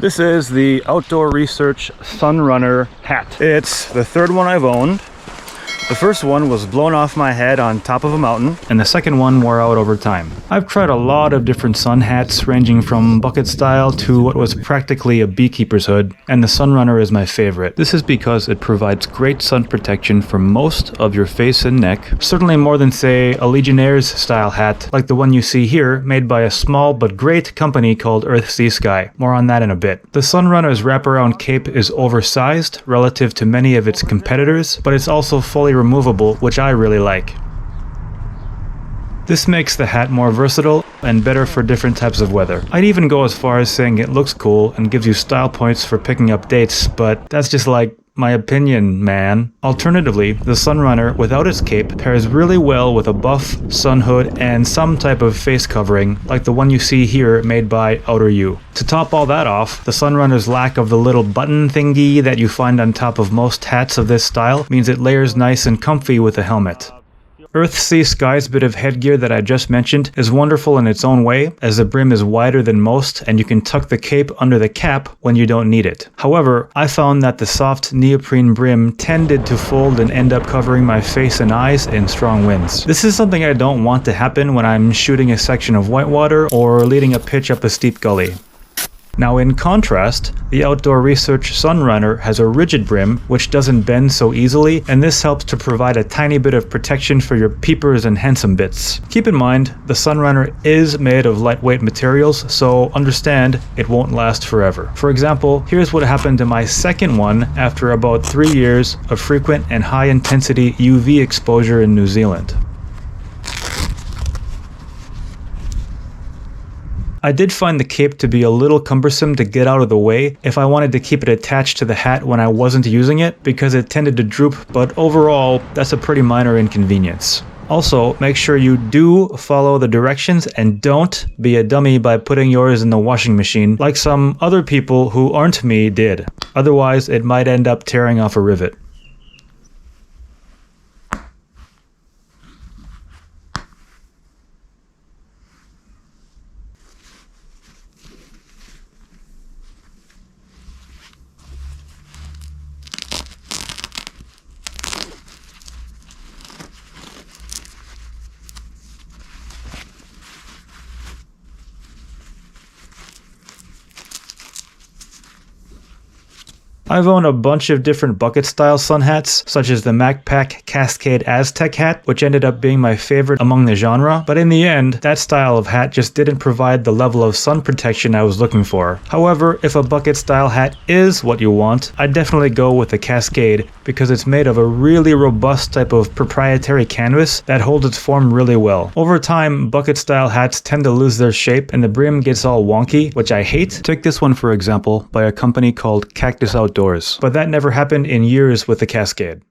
This is the Outdoor Research Sunrunner hat. It's the third one I've owned. The first one was blown off my head on top of a mountain, and the second one wore out over time. I've tried a lot of different sun hats, ranging from bucket style to what was practically a beekeeper's hood, and the Sunrunner is my favorite. This is because it provides great sun protection for most of your face and neck, certainly more than, say, a Legionnaire's style hat, like the one you see here, made by a small but great company called Earth Sea Sky. More on that in a bit. The Sunrunner's wraparound cape is oversized relative to many of its competitors, but it's also fully removable, which I really like. This makes the hat more versatile and better for different types of weather. I'd even go as far as saying it looks cool and gives you style points for picking up dates, but that's just like my opinion, man. Alternatively, the Sunrunner without its cape pairs really well with a buff, sun hood, and some type of face covering, like the one you see here made by Outer U. To top all that off, the Sunrunner's lack of the little button thingy that you find on top of most hats of this style means it layers nice and comfy with a helmet. Earth Sea Sky's bit of headgear that I just mentioned is wonderful in its own way, as the brim is wider than most and you can tuck the cape under the cap when you don't need it. However, I found that the soft neoprene brim tended to fold and end up covering my face and eyes in strong winds. This is something I don't want to happen when I'm shooting a section of whitewater or leading a pitch up a steep gully. Now in contrast, the Outdoor Research Sunrunner has a rigid brim which doesn't bend so easily, and this helps to provide a tiny bit of protection for your peepers and handsome bits. Keep in mind, the Sunrunner is made of lightweight materials, so understand it won't last forever. For example, here's what happened to my second one after about 3 years of frequent and high intensity UV exposure in New Zealand. I did find the cape to be a little cumbersome to get out of the way if I wanted to keep it attached to the hat when I wasn't using it, because it tended to droop, but overall, that's a pretty minor inconvenience. Also, make sure you do follow the directions and don't be a dummy by putting yours in the washing machine like some other people who aren't me did. Otherwise, it might end up tearing off a rivet. I've owned a bunch of different bucket style sun hats, such as the MACPAC Cascade Aztec hat, which ended up being my favorite among the genre, but in the end, that style of hat just didn't provide the level of sun protection I was looking for. However, if a bucket style hat is what you want, I'd definitely go with the Cascade, because it's made of a really robust type of proprietary canvas that holds its form really well. Over time, bucket style hats tend to lose their shape and the brim gets all wonky, which I hate. Take this one for example, by a company called Cactus, but that never happened in years with the Cascade.